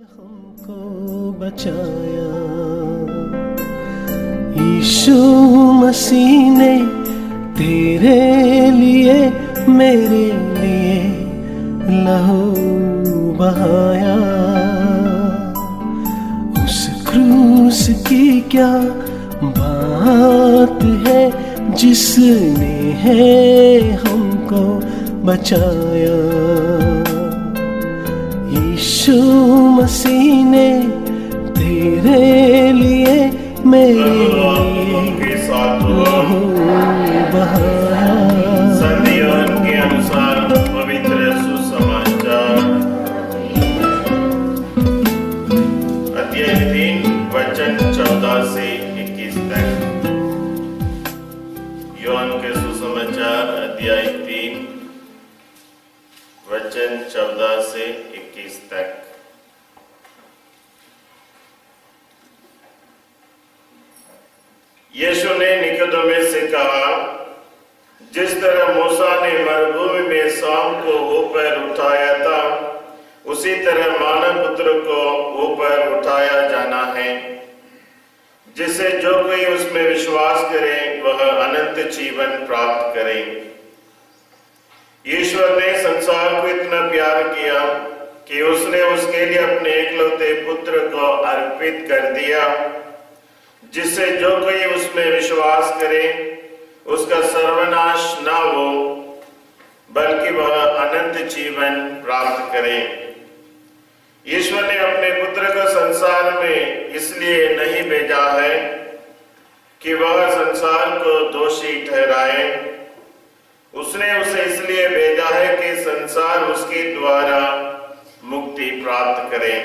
हमको बचाया यीशु मसीह ने, तेरे लिए मेरे लिए लहू बहाया। उस क्रूस की क्या बात है जिसने है हमको बचाया। यीशु मसीह ने तेरे लिए मेरे लिए लहू बहाया। संध्यान के अनुसार पवित्र सुसमाचार अध्याय 3 वचन 14 से 21 तक। यूहन्ना के सुसमाचार अध्याय 3 वचन 14 से 21 तक। यीशु ने निकोदेमुस से कहा, जिस तरह मूसा ने मरुभूमि में शाम को ऊपर उठाया था, उसी तरह मानव पुत्र को ऊपर उठाया जाना है, जिससे जो कोई उसमें विश्वास करे वह अनंत जीवन प्राप्त करे। ईश्वर ने संसार को इतना प्यार किया कि उसने उसके लिए अपने एकलौते पुत्र को अर्पित कर दिया, जिससे जो कोई उसमें विश्वास करे उसका सर्वनाश ना हो, बल्कि वह अनंत जीवन प्राप्त करे। ईश्वर ने अपने पुत्र को संसार में इसलिए नहीं भेजा है कि वह संसार को दोषी ठहराए, उसने उसे इसलिए भेजा है कि संसार उसके द्वारा मुक्ति प्राप्त करे।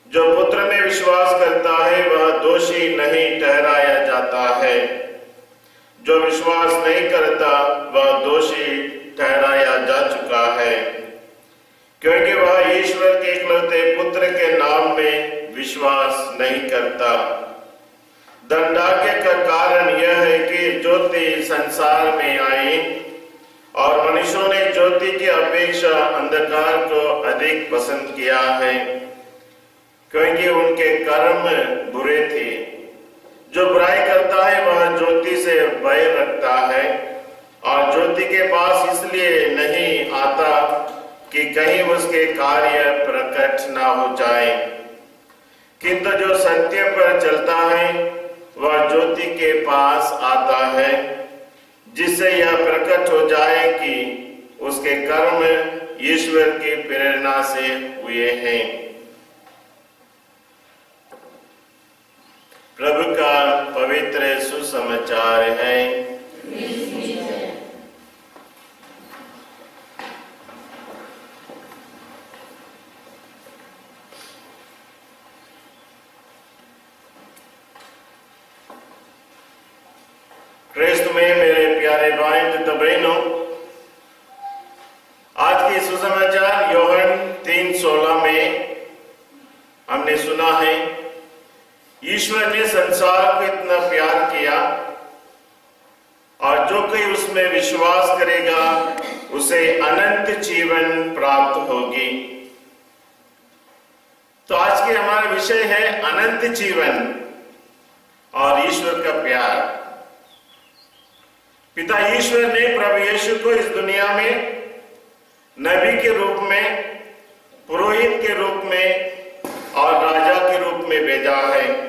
जो पुत्र में विश्वास करता है वह दोषी नहीं ठहराया जाता है, जो विश्वास नहीं करता वह दोषी ठहराया जा चुका है, क्योंकि वह ईश्वर के इकलौते पुत्र के नाम में विश्वास नहीं करता। दंडाज्ञा का कारण यह है कि ज्योति संसार में आई और मनुष्यों ने ज्योति की अपेक्षा अंधकार को अधिक पसंद किया है, क्योंकि उनके कर्म बुरे थे। जो बुराई करता है वह ज्योति से भय रखता है और ज्योति के पास इसलिए नहीं आता कि कहीं उसके कार्य प्रकट ना हो जाए। किंतु जो सत्य पर चलता है वह ज्योति के पास आता है, जिससे यह प्रकट हो जाए कि उसके कर्म ईश्वर की प्रेरणा से हुए हैं। प्रभु का पवित्र सुसमाचार है। क्रिस्त में मेरे प्यारे भाई तथा बहनों, आज के सुसमाचार यूहन्ना 3:16 में हमने सुना है, ईश्वर ने संसार को इतना प्यार किया और जो कोई उसमें विश्वास करेगा उसे अनंत जीवन प्राप्त होगी। तो आज के हमारा विषय है अनंत जीवन और ईश्वर का प्यार। पिता ईश्वर ने प्रभु यीशु को इस दुनिया में नबी के रूप में, पुरोहित के रूप में और राजा के रूप में भेजा है।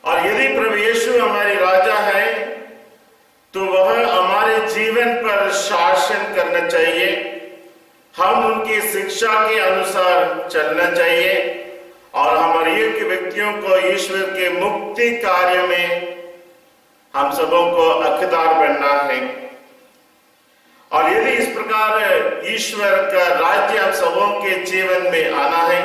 और यदि प्रभु यीशु हमारे राजा है तो वह हमारे जीवन पर शासन करना चाहिए, हम उनकी शिक्षा के अनुसार चलना चाहिए और हमारे योग्य व्यक्तियों को ईश्वर के मुक्ति कार्य में हम सबों को हकदार बनना है। और यदि इस प्रकार ईश्वर का राज्य हम सबों के जीवन में आना है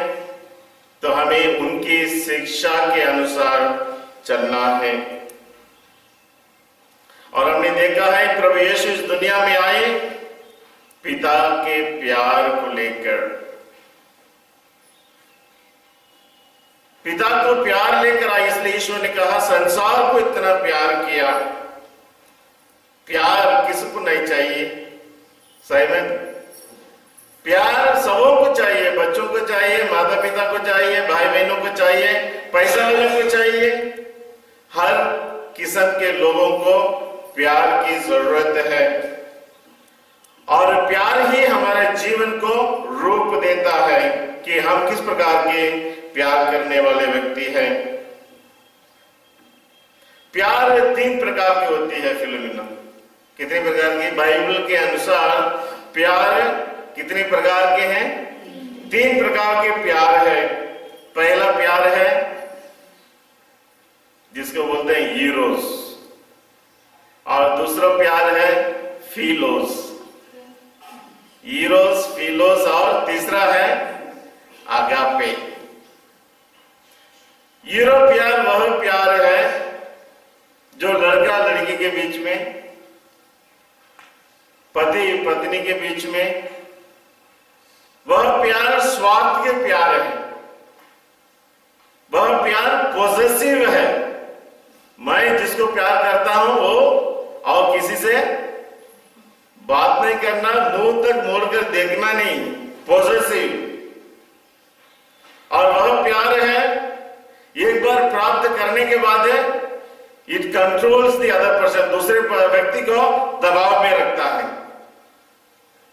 तो हमें उनकी शिक्षा के अनुसार चलना है। और हमने देखा है प्रभु यीशु इस दुनिया में आए पिता के प्यार को लेकर, पिता को प्यार लेकर आए। इसलिए ईश्वर ने कहा संसार को इतना प्यार किया। प्यार किसको चाहिए? सहमत? प्यार सबों को चाहिए, बच्चों को चाहिए, माता पिता को चाहिए, भाई बहनों को चाहिए, पैसा वालों को चाहिए, हर किस्म के लोगों को प्यार की जरूरत है। और प्यार ही हमारे जीवन को रूप देता है कि हम किस प्रकार के प्यार करने वाले व्यक्ति हैं। प्यार 3 प्रकार की होती है फिलोमिना। कितने प्रकार की? बाइबल के अनुसार प्यार कितने प्रकार के हैं? 3 प्रकार के प्यार है। पहला प्यार है जिसको बोलते हैं ईरोस, और दूसरा प्यार है फिलोस। ईरोस, फिलोस, और तीसरा है आगापे। ईरो प्यार वह प्यार है जो लड़का लड़की के बीच में, पति पत्नी के बीच में, वह प्यार स्वार्थ के प्यार है, वह प्यार पॉसेसिव है। मैं जिसको प्यार करता हूं वो और किसी से बात नहीं करना, मुंह तक मोड़कर देखना नहीं, पॉसेसिव। और वह प्यार है एक बार प्राप्त करने के बाद it controls the other person, दूसरे व्यक्ति को दबाव में रखता है।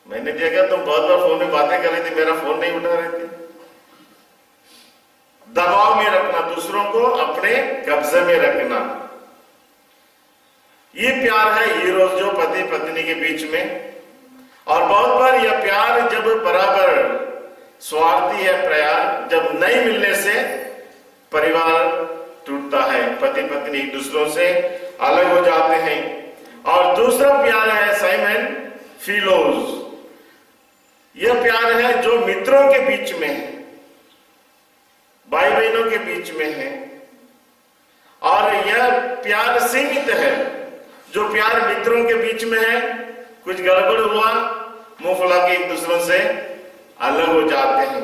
मैंने देखा तुम बहुत बार फोन में बातें कर रही थी, मेरा फोन नहीं उठा रहे थे। दबाव में रखना, दूसरों को अपने कब्जे में रखना, ये प्यार है ईरोस जो पति पत्नी के बीच में। और बहुत बार यह प्यार जब बराबर स्वार्थी है, प्यार जब नहीं मिलने से परिवार टूटता है, पति पत्नी एक दूसरों से अलग हो जाते हैं। और दूसरा प्यार है साइमन फिलोस, यह प्यार है जो मित्रों के बीच में है, भाई बहनों के बीच में है। और यह प्यार सीमित है, जो प्यार मित्रों के बीच में है, कुछ गड़बड़ हुआ मुंह फुला के एक दूसरों से अलग हो जाते हैं,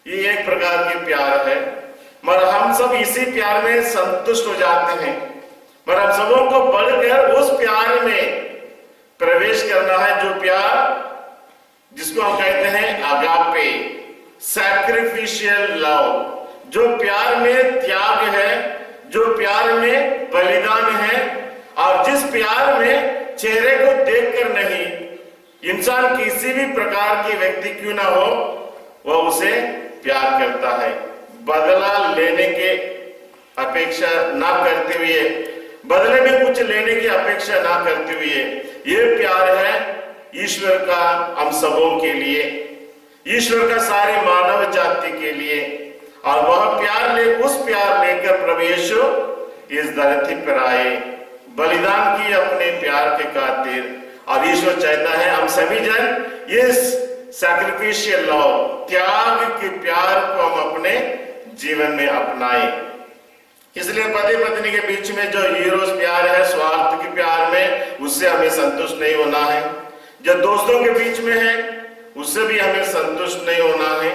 ये एक प्रकार के प्यार है। मगर हम सब इसी प्यार में संतुष्ट हो जाते हैं, मगर हम सबों को बढ़कर उस प्यार में प्रवेश करना है जो प्यार जिसको हम कहते हैं आगापे, सैक्रिफिशियल लव, जो प्यार में त्याग है, जो प्यार में बलिदान है, और जिस प्यार में चेहरे को देखकर नहीं, इंसान किसी भी प्रकार की व्यक्ति क्यों ना हो वह उसे प्यार करता है, बदला लेने के अपेक्षा ना करते हुए, बदले में कुछ लेने की अपेक्षा ना करते हुए, यह प्यार है ईश्वर का हम सबों के लिए, ईश्वर का सारी मानव जाति के लिए। और वह प्यार उस प्यार लेकर प्रभु यीशु इस धरती पर आए, बलिदान किए अपने प्यार के खातिर। और ईश्वर चाहता है हम सभी जन इस सैक्रिफिशियल लव, त्याग के प्यार को हम अपने जीवन में अपनाएं। इसलिए पति पत्नी के बीच में जो ईरोस प्यार है, स्वार्थ के प्यार में, उससे हमें संतुष्ट नहीं होना है। जो दोस्तों के बीच में है उससे भी हमें संतुष्ट नहीं होना है।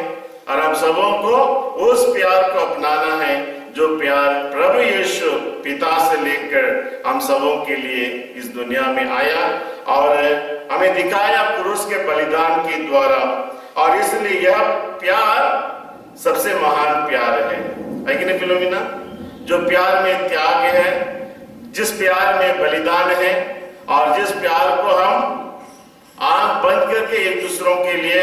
और हम सबों को उस प्यार को अपनाना है जो प्यार प्रभु यीशु पिता से लेकर हम सबों के लिए इस दुनिया में आया और हमें दिखाया क्रूस के बलिदान के द्वारा। और इसलिए यह प्यार सबसे महान प्यार है कि नहीं फिलोमिना? जो प्यार में त्याग है, जिस प्यार में बलिदान है, और जिस प्यार को हम आंख बंद करके एक दूसरों के लिए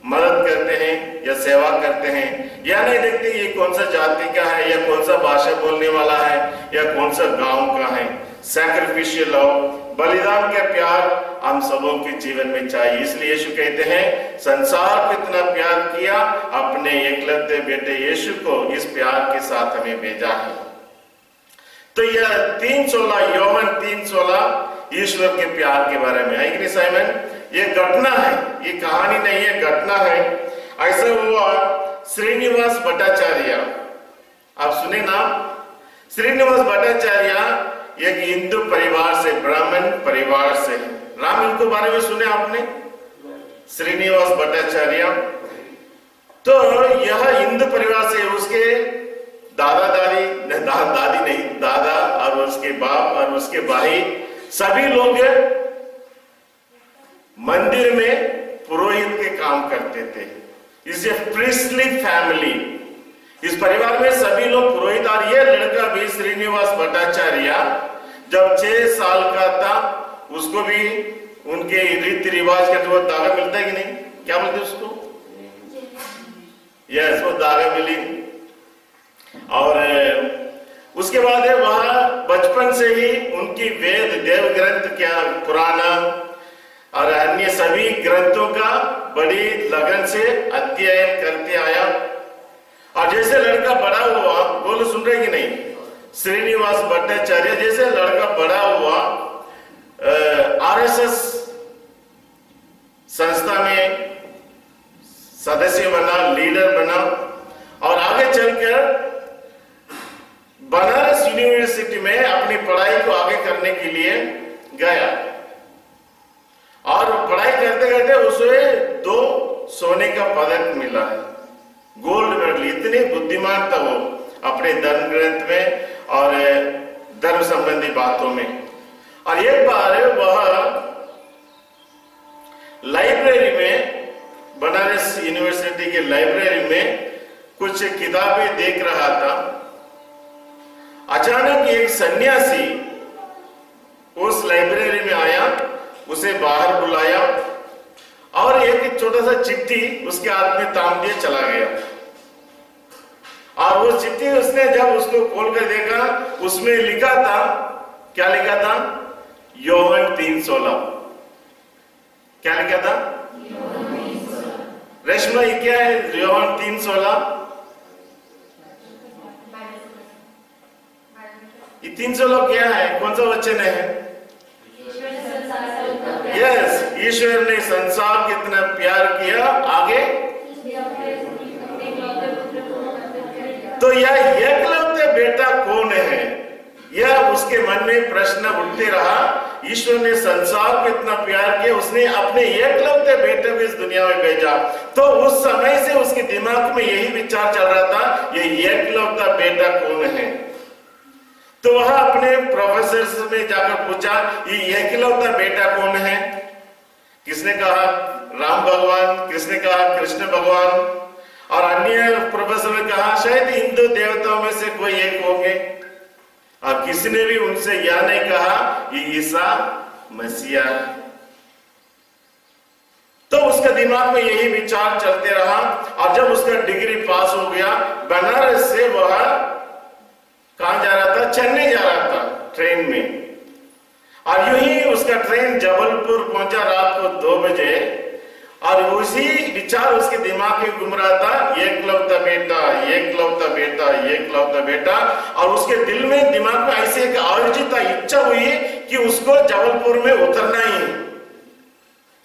मदद करते हैं या सेवा करते हैं, या नहीं देखते ये कौन सा जाति का है, या कौन सा भाषा बोलने वाला है, या कौन सा गांव का है। सैक्रिफिशियल लव, बलिदान का प्यार हम सबों के जीवन में चाहिए। इसलिए यीशु कहते हैं संसार को इतना प्यार किया, अपने एकलौते बेटे यीशु को इस प्यार के साथ हमें भेजा है। तो यह 3:16 यूहन्ना 3:16 ईश्वर के प्यार के बारे में है कि नहीं साइमन? ये घटना है, ये कहानी नहीं है, घटना है। ऐसा हुआ श्रीनिवास भट्टाचार्य, आप सुने ना? श्रीनिवास भट्टाचार्य एक हिंदू परिवार से, ब्राह्मण परिवार से। राम इनको बारे में सुने आपने? श्रीनिवास भट्टाचार्य, तो यह हिंदू परिवार से, उसके दादा दादी, दादी नहीं, दादा और उसके बाप और उसके भाई सभी लोग मंदिर में पुरोहित के काम करते थे। Is a priestly family. इस परिवार में सभी लोग पुरोहित, और ये लड़का भी श्रीनिवास भट्टाचार्य जब 6 साल का था उसको भी उनके रीति रिवाज के वो दागा मिलता है कि नहीं, क्या बोलते उसको, यस, वो दागा मिली। और उसके बाद है वह बचपन से ही उनकी वेद, देव ग्रंथ, क्या पुराना और अन्य सभी ग्रंथों का बड़ी लगन से अध्ययन करते आया। और जैसे लड़का बड़ा हुआ, बोलो सुन रहे कि नहीं, श्रीनिवास भट्टाचार्य जैसे लड़का बड़ा हुआ आरएसएस संस्था में सदस्य बना, लीडर बना, और आगे चलकर बनारस यूनिवर्सिटी में अपनी पढ़ाई को आगे करने के लिए गया। और पढ़ाई करते करते उसे 2 सोने का पदक मिला है, गोल्ड मेडल। इतने बुद्धिमान था वो अपने धर्म ग्रंथ में और धर्म संबंधी बातों में। और एक बार वह लाइब्रेरी में, बनारस यूनिवर्सिटी की लाइब्रेरी में कुछ किताबें देख रहा था। अचानक एक सन्यासी उस लाइब्रेरी में आया, उसे बाहर बुलाया और एक छोटा सा चिट्ठी उसके हाथ में थाम दिए चला गया। और वो चिट्ठी उसने जब उसको खोलकर देखा, उसमें लिखा था, क्या लिखा था, योहन 3:16। क्या लिखा था, रेशमा, ये क्या है योहन 3:16? ये 3:16 क्या है, कौन सा वचन है? यस, ईश्वर ने संसार कितना प्यार किया, आगे तो यह एकलौते बेटा कौन है, यह उसके मन में प्रश्न उठते रहा। ईश्वर ने संसार को इतना प्यार किया, उसने अपने एकलौते बेटे को इस दुनिया में भेजा। तो उस समय से उसके दिमाग में यही विचार चल रहा था, ये एकलौता बेटा कौन है। तो वह अपने प्रोफेसर में जाकर पूछा, ये एकलौता बेटा कौन है? किसने कहा राम भगवान, किसने कहा कृष्ण भगवान, और अन्य प्रोफेसर ने कहा शायद हिंदू देवताओं में से कोई एक होंगे। और किसी ने भी उनसे यह नहीं कहा ये ईसा मसीहा है। तो उसके दिमाग में यही विचार चलते रहा। और जब उसका डिग्री पास हो गया, बनारस से वह कहां जा रहा था, चेन्नई जा रहा था ट्रेन में। और यूं ही उसका ट्रेन जबलपुर पहुंचा रात को 2 बजे। और उसी विचार उसके दिमाग में घूम रहा था, एकलौता बेटा, एकलौता बेटा, एकलौता बेटा। और उसके दिल में, दिमाग में ऐसे एक आयोजित इच्छा हुई कि उसको जबलपुर में उतरना ही है।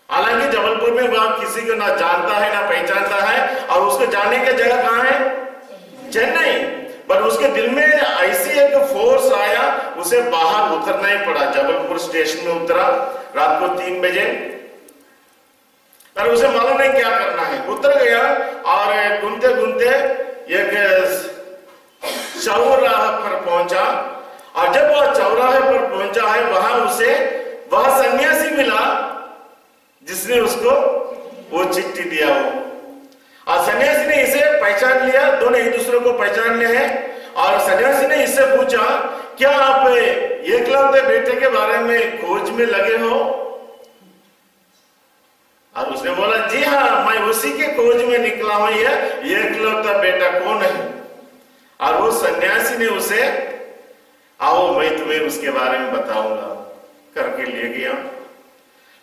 हालांकि जबलपुर में वह किसी को ना जानता है ना पहचानता है, और उसको जाने की जगह कहां है, चेन्नई। पर उसके दिल में ऐसी एक फोर्स आया, उसे बाहर उतरना ही पड़ा। जबलपुर स्टेशन में उतरा रात को 3 बजे, और उसे मालूम नहीं क्या करना है। उतर गया और घूमते घूमते एक चौराहे पर पहुंचा। और जब वह चौराहे पर पहुंचा है, वहां उसे वह सन्यासी मिला जिसने उसको वो चिट्ठी दिया हो। और सन्यासी ने इसे पहचान लिया, दोनों एक दूसरे को पहचान लिए हैं। और सन्यासी ने इससे पूछा, क्या आप एकलौते बेटे के बारे में खोज में लगे हो? और उसने बोला, जी हाँ, मैं उसी के खोज में निकला हूं, ये एकलौता बेटा कौन है। और वो सन्यासी ने उसे, आओ मैं तुम्हें उसके बारे में बताऊंगा, करके ले गया।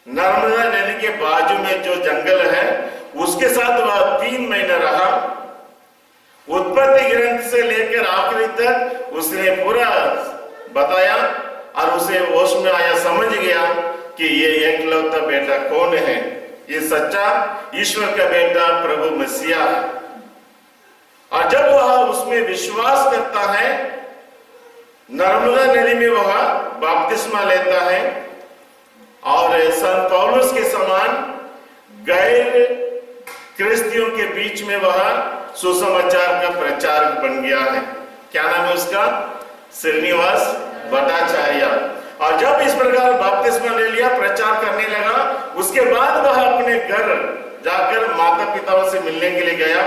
नर्मदा नदी के बाजू में जो जंगल है, उसके साथ वह 3 महीने रहा। उत्पत्ति ग्रंथ से लेकर आखिरी तक उसने पूरा बताया, और उसे होश में आया, समझ गया कि ये एकलौता बेटा कौन है। ये सच्चा ईश्वर का बेटा प्रभु मसीहा है। और जब वह उसमें विश्वास करता है, नर्मदा नदी में वह बपतिस्मा लेता है, और संत पौलुस के समान गैर क्रिस्तियों के बीच में वह सुसमाचार का प्रचारक बन गया है। क्या नाम है उसका? श्रीनिवास भट्टाचार्य। और जब इस प्रकार बपतिस्मा ले लिया, प्रचार करने लगा, उसके बाद वह अपने घर जाकर माता पिताओं से मिलने के लिए गया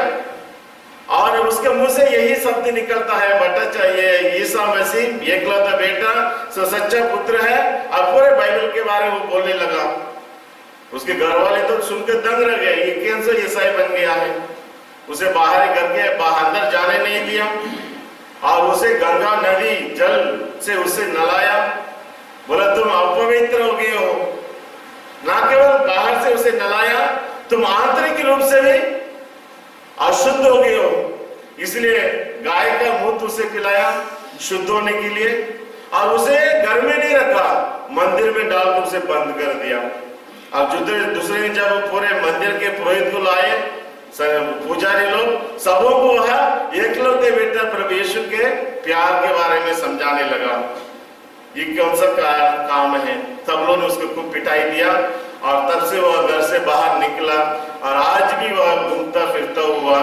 और उसके मुंह से यही शब्द निकलता है, बेटा चाहिए, ईसा मसीह एकलौता बेटा, सो सच्चा पुत्र है। और पूरे बाइबल के बारे में वो बोलने लगा। उसके घर वाले तो सुनकर दंग रह गए, ये कैन सा ईसाई बन गया है। उसे बाहर करके अंदर जाने नहीं दिया और उसे गंगा नदी जल से उसे नलाया। बोला तुम अपवित्र हो गए हो। ना केवल बाहर से उसे नलाया, तुम आंतरिक रूप से भी अशुद्ध हो गए हो। इसलिए गाय का मूत्र उसे पिलाया शुद्ध होने के लिए और उसे घर में नहीं रखा, मंदिर में डालकर उसे बंद कर दिया। अब दूसरे दिन जब पूरे मंदिर के पुरोहित को लाए, पुजारी लोग, सबों को वह एकलौते बेटा प्रभु यीशु के प्यार के बारे में समझाने लगा। ये कौन सा काम है। सब लोगों ने उसको खूब पिटाई दिया और तब से वह घर से बाहर निकला और आज भी वह घूमता फिरता हुआ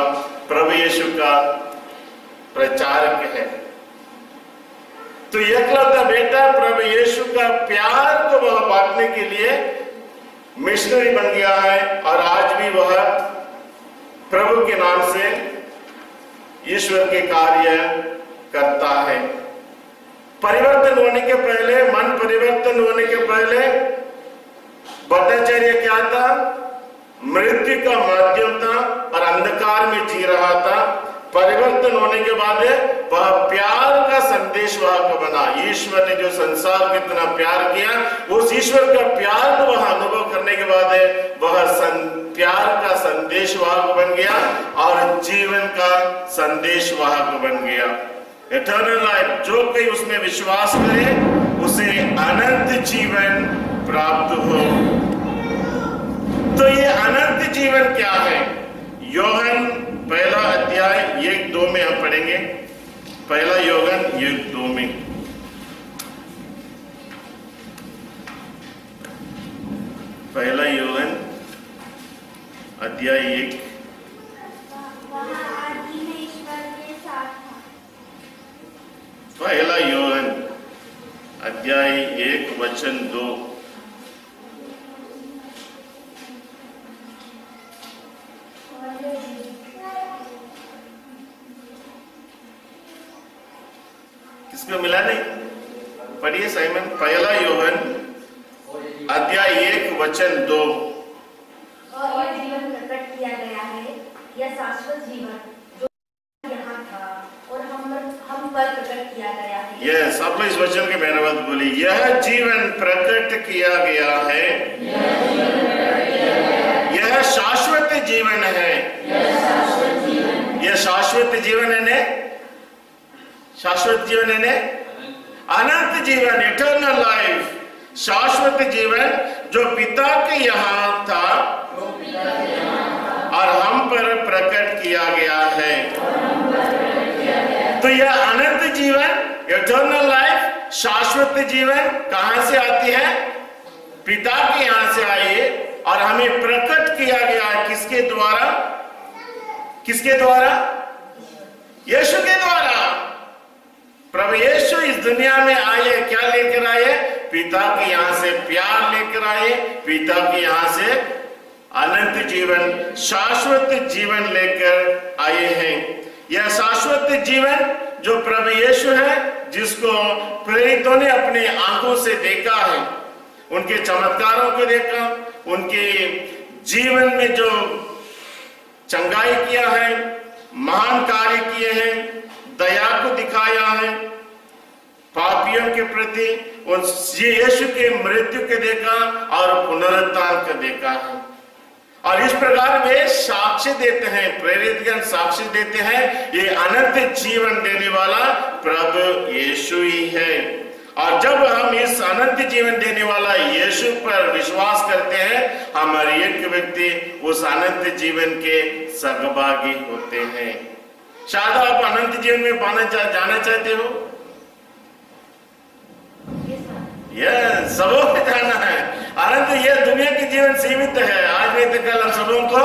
प्रभु यीशु का प्रचारक है। तो एकलौता बेटा प्रभु यीशु का प्यार को वह बांटने के लिए मिशनरी बन गया है और आज भी वह प्रभु के नाम से ईश्वर के कार्य करता है। परिवर्तन होने के पहले, मन परिवर्तन होने के पहले भट्टाचार्य क्या था? मृत्यु का माध्यम था और अंधकार में जी रहा था। परिवर्तन होने के बाद वह प्यार का संदेश वाहक बना। ईश्वर ने जो संसार को इतना प्यार किया, उस ईश्वर का प्यार को वह अनुभव करने के बाद वह प्यार का संदेश वाहक बन गया और जीवन का संदेश वाहक बन गया। इटर्नल लाइफ, जो कोई उसमें विश्वास करे उसे अनंत जीवन प्राप्त हो। तो ये अनंत जीवन क्या है? योहन पहला अध्याय 1-2 में हम पढ़ेंगे। पहला योहन 1-2 में। पहला योहन अध्याय 1। पहला योहन अध्याय 1 वचन 2। किसको मिला नहीं? पढ़िए साइमन। पहला योहन अध्याय 1 वचन 2। और जीवन प्रकट किया गया है, यह शाश्वत जीवन जो यहाँ था और हम पर प्रकट किया गया है। यस, आप इस वचन के मेहरबान बोली, यह जीवन प्रकट किया गया है, यह शाश्वत जीवन है। यह शाश्वत जीवन है, शाश्वत जीवन है, अनंत जीवन, इटर्नल लाइफ, शाश्वत जीवन जो पिता के यहाँ था और हम पर प्रकट किया गया है। तो यह अनंत जीवन, इटर्नल लाइफ, शाश्वत जीवन कहां से आती है? पिता के यहाँ से आई और हमें प्रकट किया गया। किसके द्वारा? किसके द्वारा? यीशु के द्वारा। प्रभु यीशु इस दुनिया में आए, क्या लेकर आए? पिता के यहाँ से प्यार लेकर आए, पिता के यहाँ से अनंत जीवन, शाश्वत जीवन लेकर आए हैं। यह शाश्वत जीवन जो प्रभु यीशु है, जिसको प्रेरितों ने अपने आंखों से देखा है, उनके चमत्कारों को देखा, उनके जीवन में जो चंगाई किया है, महान कार्य किए हैं, दया को दिखाया है पापियों के प्रति, यीशु के मृत्यु के देखा और पुनरुत्थान को देखा है। और इस प्रकार वे साक्ष्य देते हैं, प्रेरितगण साक्ष्य देते हैं, ये अनंत जीवन देने वाला प्रभु यीशु ही है। और जब हम इस अनंत जीवन देने वाला यीशु पर विश्वास करते हैं, हमारे एक व्यक्ति उस अनंत जीवन के सहभागी होते हैं। शायद आप अनंत जीवन में जाना चाहते हो? यह सबों को जाना है। अनंत ये दुनिया की जीवन सीमित है, आज नहीं तो कल हम सबों को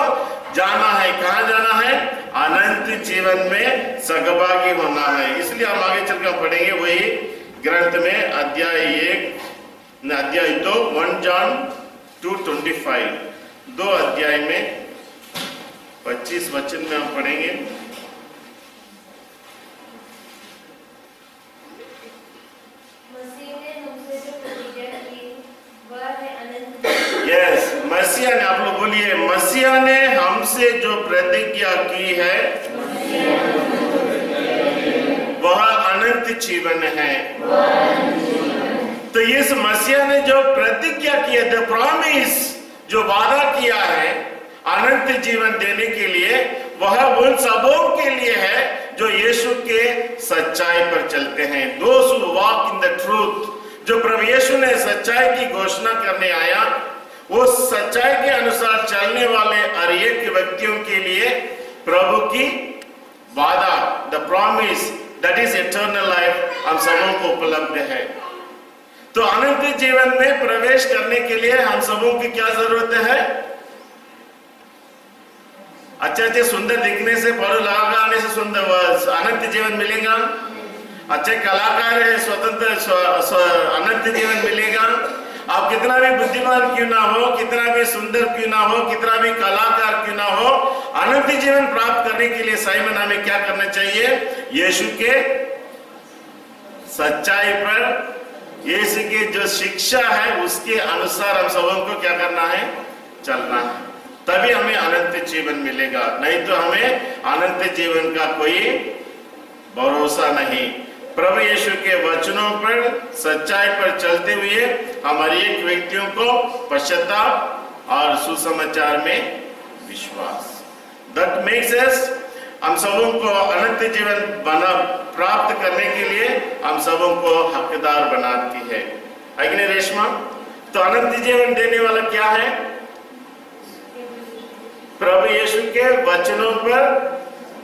जाना है। कहाँ जाना है? अनंत जीवन में सहभागी होना है। इसलिए हम आगे चलकर पढ़ेंगे वही ग्रंथ में अध्याय 2 1 John 2:25, 2 अध्याय में 25 वचन में हम पढ़ेंगे। यस, मसीहा ने, आप लोग बोलिए, मसीहा ने हमसे जो प्रतिज्ञा की है वह अनंत जीवन है। तो इस मसीहा ने जो प्रतिज्ञा की है, द प्रॉमिस, जो वादा किया है अनंत जीवन देने के लिए, वह उन सबों के लिए है जो यीशु के सच्चाई पर चलते हैं। Those who walk in the truth, जो प्रभु यीशु ने सच्चाई की घोषणा करने आया, वो सच्चाई के अनुसार चलने वाले हर एक व्यक्तियों के लिए प्रभु की वादा, the promise, that is eternal life, हम सबों को उपलब्ध है। तो अनंत जीवन में प्रवेश करने के लिए हम सबों की क्या जरूरत है? अच्छे सुंदर दिखने से, पढ़ो लगाने से सुंदर अनंत जीवन मिलेगा? अच्छे कलाकार है, स्वतंत्र अनंत जीवन मिलेगा? आप कितना भी बुद्धिमान क्यों ना हो, कितना भी सुंदर क्यों ना हो, कितना भी कलाकार क्यों ना हो, अनंत जीवन प्राप्त करने के लिए साइमन हमें क्या करना चाहिए? यीशु के सच्चाई पर, यीशु की जो शिक्षा है उसके अनुसार हम सबों को क्या करना है? चलना है। तभी हमें अनंत जीवन मिलेगा, नहीं तो हमें अनंत जीवन का कोई भरोसा नहीं। प्रभु यीशु के वचनों पर, सच्चाई पर चलते हुए हमारे एक व्यक्तियों को पश्चाताप और सुसमाचार में विश्वास, दैट मेक्स अस, हम सबों को अनंत जीवन प्राप्त करने के लिए हम सबों को हकदार बनाती है। अग्नि रेशमा, तो अनंत जीवन देने वाला क्या है? प्रभु यीशु के वचनों पर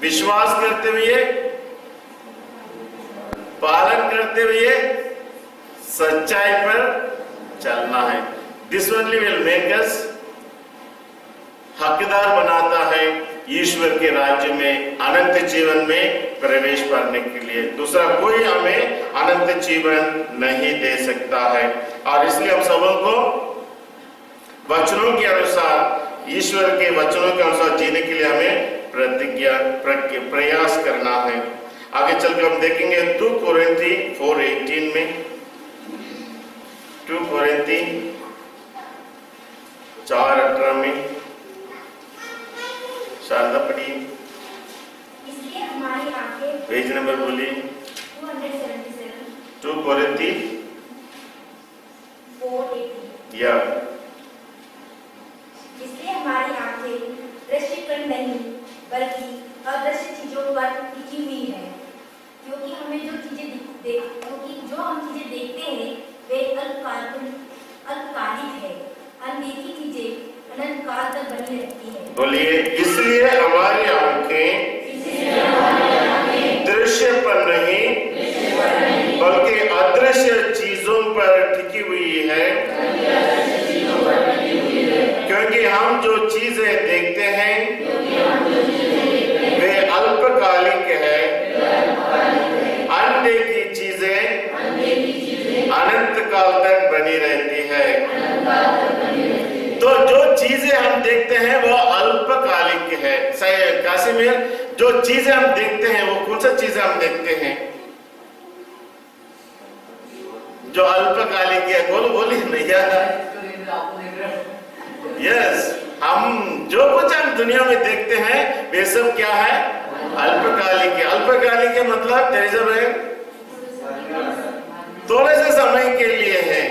विश्वास करते हुए, पालन करते हुए, सच्चाई पर चलना है। This only will make us, हकदार बनाता है ईश्वर के राज्य में, अनंत जीवन में प्रवेश पाने के लिए। दूसरा कोई हमें अनंत जीवन नहीं दे सकता है। और इसलिए हम सबों को वचनों के अनुसार, ईश्वर के वचनों के अनुसार जीने के लिए हमें प्रयास करना है। आगे चलकर हम देखेंगे 2 कोरिन्थी 4:18 में, 2 कोरिन्थी 4:18 में, शारदा पढ़िए। इसलिए हमारी आंखें, पेज नंबर बोलिए। 277, 2 कोरिन्थी 4:18। या इसलिए हमारी आंखें दृश्य पर नहीं बल्कि अदृश्य चीजों पर टिकी हुई है, क्योंकि हम चीजें देखते हैं वे अल्पकालिक है, अनदेखी चीजें अनंत काल तक बनी रहती है। बोलिए, इसलिए हमारी आंखें दृश्य पर नहीं बल्कि अदृश्य चीजों पर टिकी हुई है, क्योंकि हम जो चीजें देखते हैं वे अल्पकालिक है, अनदेखी चीजें अनंत काल तक बनी रहती है। तो जो चीजें हम देखते हैं वो अल्पकालिक है। सही कासिमिर, जो चीजें हम देखते हैं वो कौन सा चीजें हम देखते हैं जो अल्पकालिक है? बोलिए भैया। यस, हम जो कुछ हम दुनिया में देखते हैं वे सब क्या है? अल्पकालिक है। अल्पकालिक है मतलब थोड़े से समय के लिए है।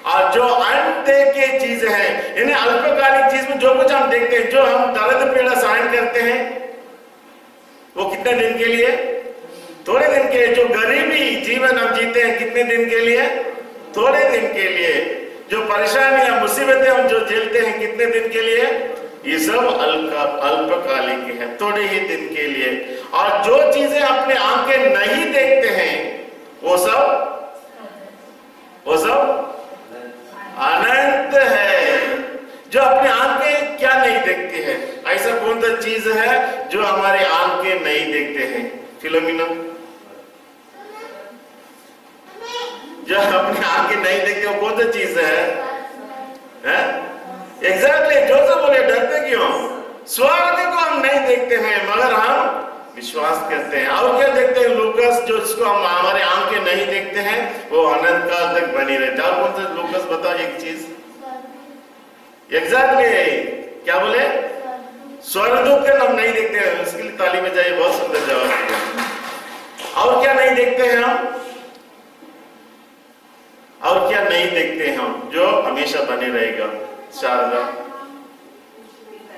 और जो अनदेखी चीज है, यानी अल्पकालिक चीज में जो कुछ हम देखते हैं, जो हम दर्द पीड़ा सहन करते हैं, वो कितने दिन के लिए? थोड़े दिन के लिए। जो गरीबी जीवन हम जीते हैं कितने दिन के लिए? थोड़े दिन के लिए। जो परेशानियां मुसीबतें हम जो झेलते हैं कितने दिन के लिए? ये सब अल्पकालिक है, थोड़े ही दिन के लिए। और जो चीजें अपने आंखें नहीं देखते हैं वो सब अनंत है। जो अपनी आंखें क्या नहीं देखती है? ऐसा कौन सा चीज है जो हमारी आंखें नहीं देखते हैं? फिलोमिना, जो अपनी आंखें नहीं देखते वो कौन सा चीज है? एग्जैक्टली, जो सब बोले, डरते क्यों? स्वर्ग को हम नहीं देखते हैं मगर हम विश्वास करते हैं। और क्या देखते हैं? लूकस जो इसको हम हमारे आंखें नहीं देखते हैं वो अनंत काल तक बनी रहती है। आप कौन सा लूकस बताओ एक चीज? एग्जैक्टली क्या बोले? स्वर्गदूत के हम नहीं देखते हैं। उसके लिए ताली में जाइए, बहुत सुंदर जवाब दिया। और क्या नहीं देखते हैं हम? और क्या नहीं देखते हैं हम जो हमेशा बने रहेगा? शारदा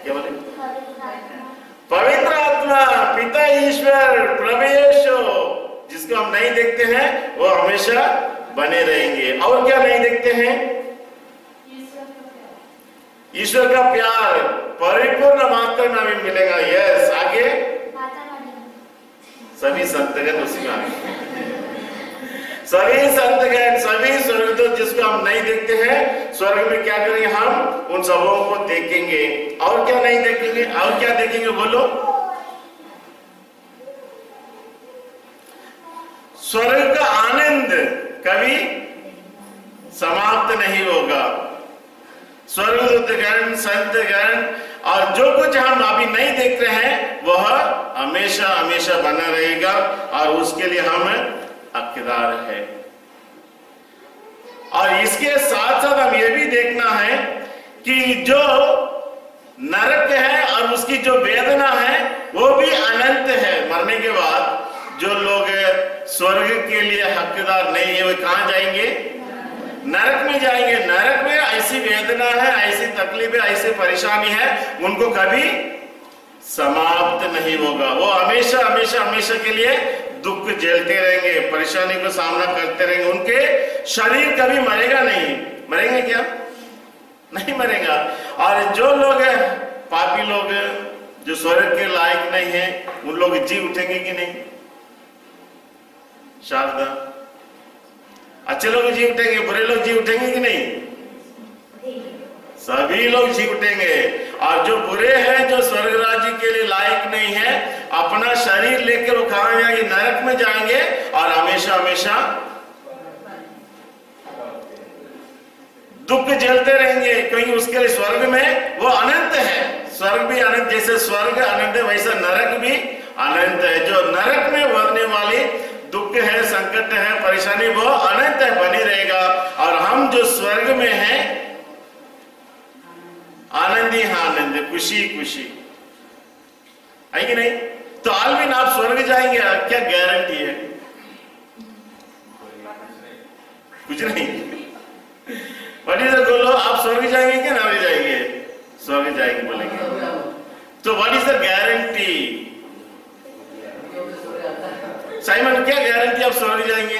क्या बोले? पवित्र आत्मा, पिता ईश्वर, प्रभु यीशु, जिसको हम नहीं देखते हैं वो हमेशा बने रहेंगे। और क्या नहीं देखते हैं? ईश्वर का प्यार परिपूर्ण मात्रा में हमें मिलेगा। यस, आगे सभी संतगण उसी में आएंगे। सभी संतगण, सभी स्वर्गदूत जिसको हम नहीं देखते हैं, स्वर्ग में क्या करेंगे? हम उन सबों को देखेंगे। और क्या नहीं देखेंगे? और क्या देखेंगे बोलो? स्वर्ग का आनंद कभी समाप्त नहीं होगा। स्वर्गदूतगण, संतगण और जो कुछ हम अभी नहीं देख रहे हैं वह हमेशा हमेशा बना रहेगा और उसके लिए हम हकदार है। और इसके साथ साथ हम ये भी देखना है कि जो नरक है और उसकी जो वेदना है वो भी अनंत है। मरने के बाद जो लोग स्वर्ग के लिए हकदार नहीं है वो कहां जाएंगे? नरक में जाएंगे। नरक में ऐसी वेदना है, ऐसी तकलीफ है, ऐसी परेशानी है, उनको कभी समाप्त नहीं होगा। वो हमेशा हमेशा हमेशा के लिए दुख झेलते रहेंगे, परेशानी को सामना करते रहेंगे। उनके शरीर कभी मरेगा नहीं। मरेंगे क्या? नहीं मरेगा। और जो लोग पापी लोग जो स्वर्ग के लायक नहीं है उन लोग जी उठेंगे कि नहीं? शारदा, अच्छे लोग जी उठेंगे, बुरे लोग जी उठेंगे कि नहीं? सभी लोग जी उठेंगे। और जो बुरे हैं, जो स्वर्ग राज्य के लिए लायक नहीं है, अपना शरीर लेकर वो कहां जाएंगे? नरक में जाएंगे और हमेशा हमेशा दुख झेलते रहेंगे, क्योंकि उसके लिए स्वर्ग में वो अनंत है। स्वर्ग भी अनंत, जैसे स्वर्ग अनंत है वैसा नरक भी अनंत है। जो नरक में होने वाली दुख है, संकट है, परेशानी वो अनंत है, बनी रहेगा। और हम जो स्वर्ग में हैं आनंद ही आनंद, खुशी खुशी है कि नहीं? तो आलमीन आप स्वर्ग जाएंगे, क्या गारंटी है? कुछ नहीं। What is the goal? आप स्वर्ग जाएंगे क्या नरक जाएंगे? स्वर्ग जाएंगे बोलेंगे। तो what is the guarantee? Simon, क्या गारंटी आप स्वर्ग जाएंगे?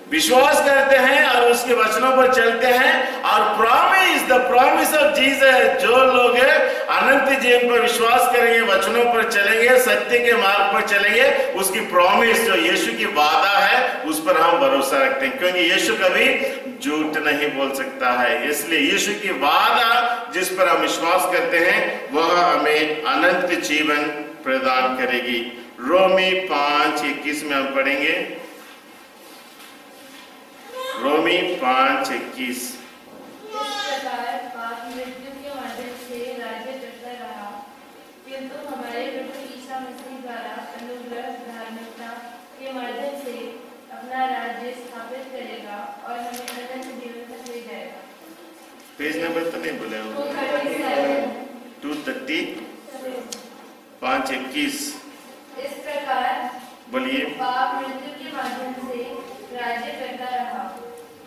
विश्वास करते हैं और उसके वचनों पर चलते हैं। और promise, the promise of Jesus, जो लोग अनंत जीवन पर विश्वास करेंगे, वचनों पर चलेंगे, सत्य के मार्ग पर चलेंगे, उसकी प्रॉमिस जो यीशु की वादा है उस पर हम भरोसा रखते हैं, क्योंकि यीशु कभी झूठ नहीं बोल सकता है। इसलिए यीशु की वादा जिस पर हम विश्वास करते हैं वह हमें अनंत जीवन प्रदान करेगी। रोमी 5:21 में हम पढ़ेंगे। रोमी 5:21। मृत्यु के माध्यम से राज्य चलता रहा, किंतु हमारे प्रभु ईसा मसीह द्वारा अनुग्रह धार्मिकता के माध्यम से अपना राज्य स्थापित करेगा और हमें अनंत जीवन तक ले जाएगा। पेज नंबर तो नहीं बोले हो? 230 5:21। इस प्रकार बोलिए। पाप मृत्यु के माध्यम से राज्य करता रहा,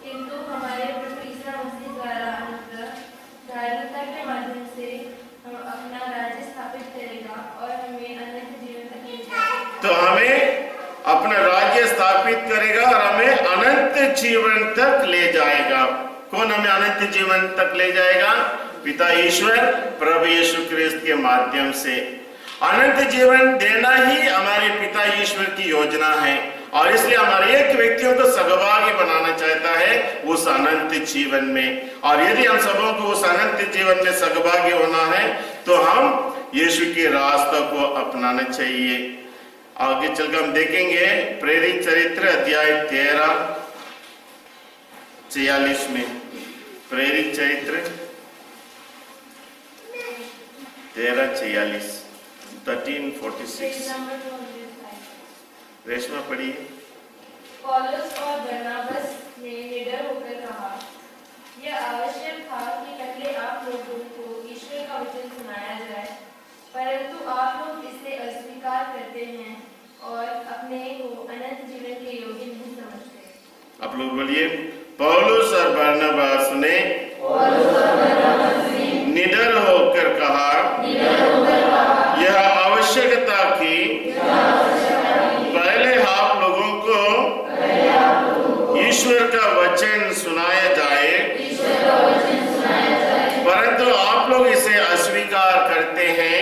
किंतु हमारे प्रभु ईसा मसीह द्वारा अनुग्रह धार्मिकता के माध्यम से हम अपना राज्य स्थापित करेगा और हमें अनंत जीवन तक ले जाएगा। तो हमें अपना राज्य स्थापित करेगा और हमें अनंत जीवन तक ले जाएगा। कौन हमें अनंत जीवन तक ले जाएगा? पिता ईश्वर प्रभु यीशु ख्रिस्त के माध्यम से। अनंत जीवन देना ही हमारे पिता ईश्वर की योजना है और इसलिए हमारे एक व्यक्तियों को सहभागी बनाना चाहता है उस अनंत जीवन में। और यदि हम सबों को उस अनंत जीवन में सहभागी होना है तो हम यीशु के रास्ते को अपनाना चाहिए। आगे चलकर हम देखेंगे प्रेरित चरित्र अध्याय 13:46 में। प्रेरित चरित्र 1346 1346 नंबर 205। रेशमा पढ़िए। पौलुस और बरनबास ने निडर होकर कहा, यह आवश्यक था कि पहले आप लोगों को ईश्वर का वचन सुनाया जाए, परंतु आप लोग इसे अस्वीकार करते हैं और अपने को अनंत जीवन के योग्य नहीं समझते। आप लोग बोलिए, पौलुस और बरनबास ने निडर होकर कहा, यह आवश्यकता कि पहले आप लोगों को ईश्वर का वचन सुनाया जाए, परंतु आप लोग इसे अस्वीकार करते हैं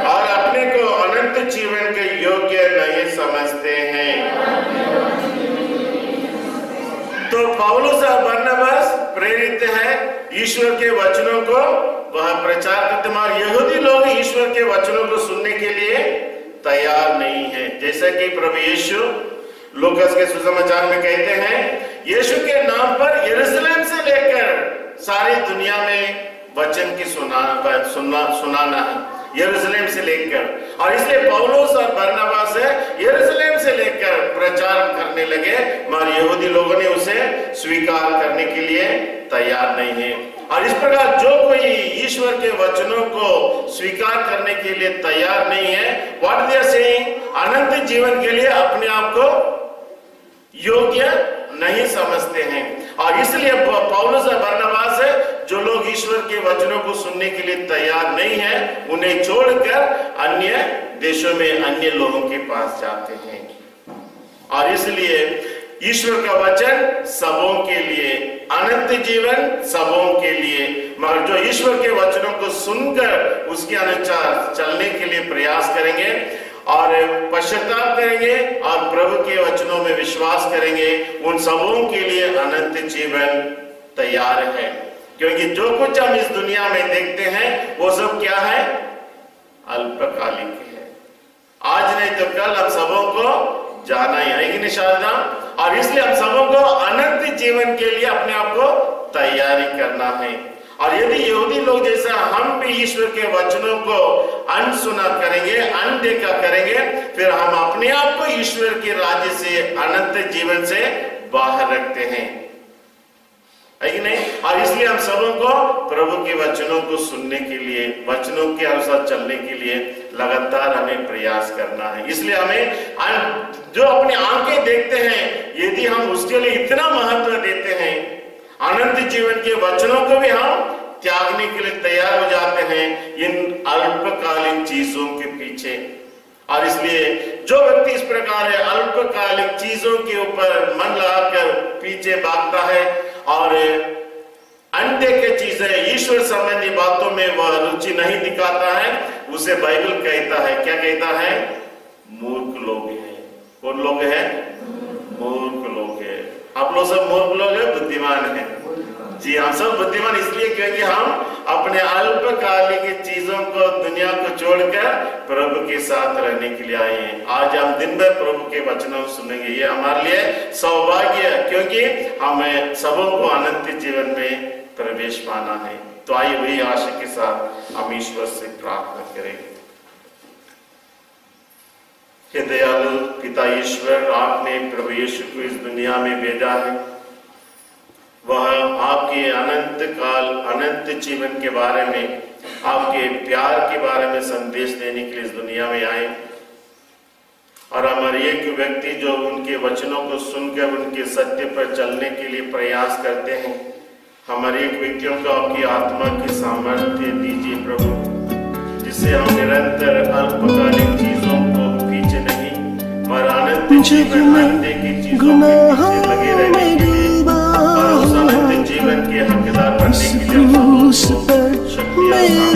और अपने को अनंत जीवन के योग्य नहीं समझते हैं। तो पौलुस और बरनबास प्रेरित हैं ईश्वर के वचनों को वह प्रचार करते हैं, और यहूदी लोग ईश्वर के वचनों को सुनने के लिए तैयार नहीं है। जैसा कि प्रभु यीशु लूकास के सुसमाचार में कहते हैं, यीशु के नाम पर यरूशलेम से लेकर सारी दुनिया में वचन की सुनाना है, यरूशलेम से लेकर। और इसलिए पौलुस और बरनबास यरूशलेम से लेकर प्रचार करने लगे, मगर यहूदी लोगों ने उसे स्वीकार करने के लिए तैयार नहीं है। और इस प्रकार जो कोई ईश्वर के वचनों को स्वीकार करने के लिए तैयार नहीं है, व्हाट दे आर सेइंग, अनंत जीवन के लिए अपने आप को योग्य नहीं समझते हैं। और इसलिए पौलुस और बरनबास जो लोग ईश्वर के वचनों को सुनने के लिए तैयार नहीं है, उन्हें छोड़कर अन्य देशों में अन्य लोगों के पास जाते हैं। और इसलिए ईश्वर का वचन सबों के लिए, अनंत जीवन सबों के लिए, मगर जो ईश्वर के वचनों को सुनकर उसके अनुसार चलने के लिए प्रयास करेंगे और पश्चाताप करेंगे और प्रभु के वचनों में विश्वास करेंगे, उन सबों के लिए अनंत जीवन तैयार है। क्योंकि जो कुछ हम इस दुनिया में देखते हैं वो सब क्या है, अल्पकालिक है। आज नहीं तो कल हम सबों को जाना ही है कि नहीं शायद। और इसलिए हम सबों को अनंत जीवन के लिए अपने आप को तैयारी करना है। और यदि यहूदी लोग जैसा हम भी ईश्वर के वचनों को अनसुना करेंगे, अनदेखा करेंगे, फिर हम अपने आप को ईश्वर के राज्य से, अनंत जीवन से बाहर रखते हैं, है कि नहीं। और इसलिए हम सबों को प्रभु के वचनों को सुनने के लिए, वचनों के अनुसार चलने के लिए लगातार हमें प्रयास करना है। इसलिए हमें जो अपनी आंखें देखते हैं, यदि हम उसके लिए इतना महत्व देते हैं, अनंत जीवन के वचनों को भी हम त्यागने के लिए तैयार हो जाते हैं इन अल्पकालीन चीजों के पीछे। और इसलिए जो व्यक्ति इस प्रकार है, अल्पकालिक चीजों के ऊपर मन लगाकर पीछे भागता है और अनदेखे चीजें, ईश्वर संबंधी बातों में वह रुचि नहीं दिखाता है, उसे बाइबल कहता है, क्या कहता है, मूर्ख लोग हैं। कौन लोग हैं, मूर्ख लोग हैं। आप लोग सब मूर्ख लोग हैं, बुद्धिमान हैं। जी, हम सब बुद्धिमान इसलिए क्योंकि हम अपने अल्पकालिक चीजों को, दुनिया को छोड़कर प्रभु के साथ रहने के लिए आए हैं। आज हम दिन भर प्रभु के वचनों सुनेंगे, ये हमारे लिए सौभाग्य है, क्योंकि हमें सबों को अनंत जीवन में प्रवेश पाना है। तो आइए वही आशा के साथ हम ईश्वर से प्रार्थना करेंगे। हे दयालु पिता ईश्वर, आपने प्रभु यीशु को इस दुनिया में भेजा है। वह आपके अनंत काल, अनंत जीवन के बारे में, आपके प्यार के बारे में संदेश देने के लिए इस दुनिया में आए। और हमारे एक व्यक्ति जो उनके वचनों को सुनकर उनके सत्य पर चलने के लिए प्रयास करते हैं, हमारे एक व्यक्तियों को आपकी आत्मा की सामर्थ्य दीजिए प्रभु, जिससे हम निरंतर अल्पकालिक चीजों को पीछे नहीं, मगर अनंत जीवन, अंधे की चीजों के पीछे लगे रहने के लिए और उस अनंत जीवन के हकदार बनने के लिए शक्ति